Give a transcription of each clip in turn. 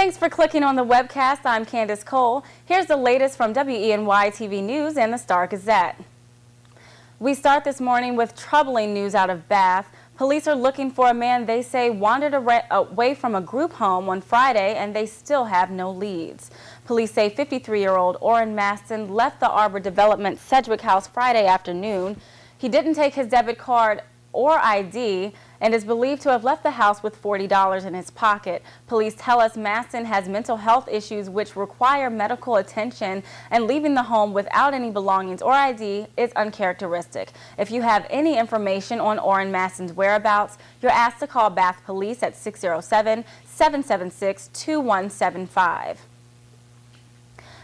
Thanks for clicking on the webcast. I'm Candace Cole. Here's the latest from WENY-TV News and the Star-Gazette. We start this morning with troubling news out of Bath. Police are looking for a man they say wandered away from a group home on Friday, and they still have no leads. Police say 53-year-old Orrin Maston left the Arbor Development Sedgwick House Friday afternoon. He didn't take his debit card or ID and is believed to have left the house with $40 in his pocket. Police tell us Maston has mental health issues which require medical attention, and leaving the home without any belongings or ID is uncharacteristic. If you have any information on Orrin Maston's whereabouts, you're asked to call Bath Police at 607-776-2175.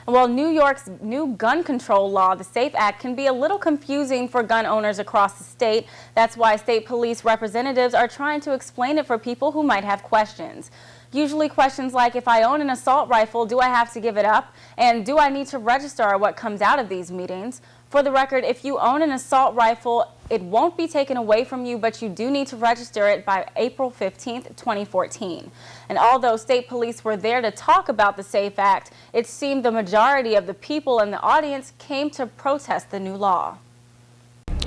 Well, New York's new gun control law, the SAFE Act, can be a little confusing for gun owners across the state. That's why state police representatives are trying to explain it for people who might have questions. Usually questions like, if I own an assault rifle, do I have to give it up? And do I need to register, are what comes out of these meetings. For the record, if you own an assault rifle, it won't be taken away from you, but you do need to register it by April 15th, 2014. And although state police were there to talk about the SAFE Act, it seemed the majority of the people in the audience came to protest the new law.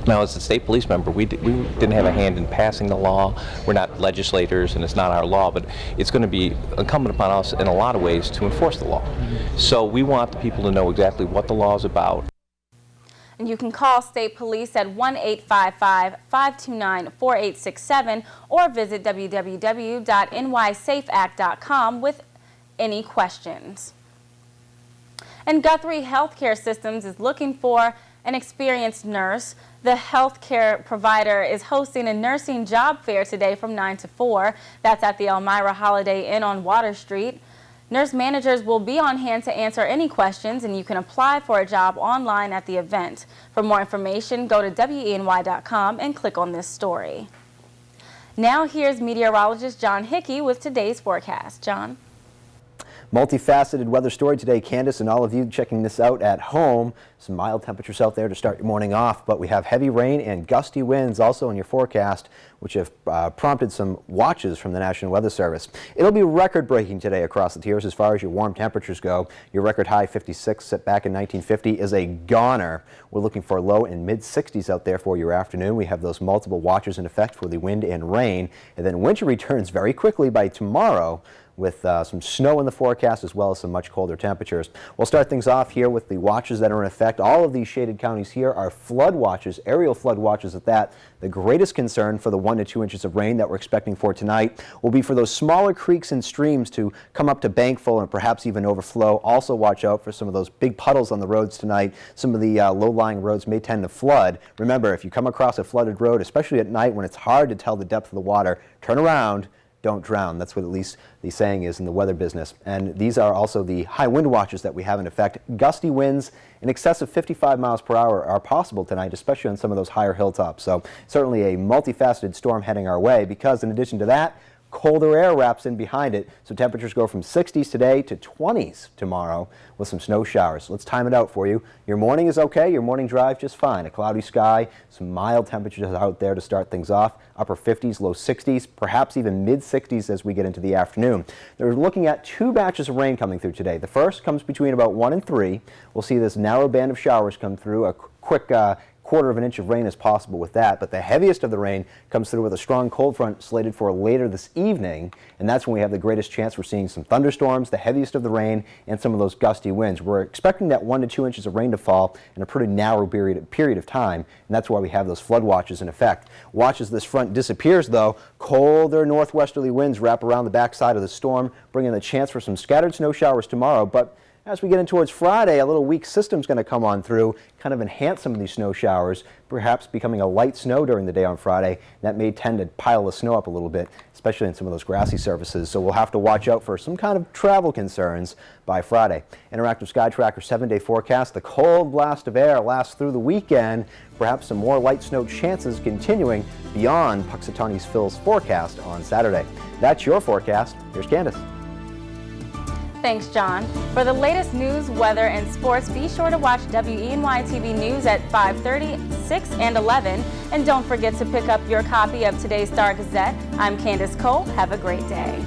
Now, as a state police member, we didn't have a hand in passing the law. We're not legislators, and it's not our law, but it's going to be incumbent upon us in a lot of ways to enforce the law. So we want the people to know exactly what the law is about. And you can call state police at 1-855-529-4867 or visit www.nysafeact.com with any questions. And Guthrie Healthcare Systems is looking for an experienced nurse. The healthcare provider is hosting a nursing job fair today from 9 to 4. That's at the Elmira Holiday Inn on Water Street. Nurse managers will be on hand to answer any questions, and you can apply for a job online at the event. For more information, go to WENY.com and click on this story. Now here's meteorologist John Hickey with today's forecast. John? Multifaceted weather story today, Candace, and all of you checking this out at home. Some mild temperatures out there to start your morning off, but we have heavy rain and gusty winds also in your forecast, which have prompted some watches from the National Weather Service. It'll be record-breaking today across the tiers as far as your warm temperatures go. Your record high 56 set back in 1950 is a goner. We're looking for low and mid-60s out there for your afternoon. We have those multiple watches in effect for the wind and rain, and then winter returns very quickly by tomorrow, with some snow in the forecast as well as some much colder temperatures. We'll start things off here with the watches that are in effect. All of these shaded counties here are flood watches, aerial flood watches at that. The greatest concern for the 1 to 2 inches of rain that we're expecting for tonight will be for those smaller creeks and streams to come up to bank full and perhaps even overflow. Also watch out for some of those big puddles on the roads tonight. Some of the low-lying roads may tend to flood. Remember, if you come across a flooded road, especially at night when it's hard to tell the depth of the water, turn around. Don't drown. That's what at least the saying is in the weather business. And these are also the high wind watches that we have in effect. Gusty winds in excess of 55 miles per hour are possible tonight, especially on some of those higher hilltops. So certainly a multifaceted storm heading our way, because in addition to that, colder air wraps in behind it, so temperatures go from 60s today to 20s tomorrow with some snow showers. Let's time it out for you. Your morning is okay, your morning drive just fine. A cloudy sky, some mild temperatures out there to start things off. Upper 50s, low 60s, perhaps even mid 60s as we get into the afternoon. They're looking at 2 batches of rain coming through today. The first comes between about 1 and 3. We'll see this narrow band of showers come through, a quick quarter of an inch of rain is possible with that, but the heaviest of the rain comes through with a strong cold front slated for later this evening, and that's when we have the greatest chance. We're seeing some thunderstorms, the heaviest of the rain, and some of those gusty winds. We're expecting that 1 to 2 inches of rain to fall in a pretty narrow period of time, and that's why we have those flood watches in effect. Watch as this front disappears, though. Colder northwesterly winds wrap around the backside of the storm, bringing the chance for some scattered snow showers tomorrow, but as we get in towards Friday, a little weak system's going to come on through, kind of enhance some of these snow showers, perhaps becoming a light snow during the day on Friday. That may tend to pile the snow up a little bit, especially in some of those grassy surfaces. So we'll have to watch out for some kind of travel concerns by Friday. Interactive Sky Tracker 7-day forecast. The cold blast of air lasts through the weekend. Perhaps some more light snow chances continuing beyond Puxatawny Phil's forecast on Saturday. That's your forecast. Here's Candace. Thanks, John. For the latest news, weather, and sports, be sure to watch WENY-TV News at 5:30, 6, and 11. And don't forget to pick up your copy of today's Star-Gazette. I'm Candace Cole. Have a great day.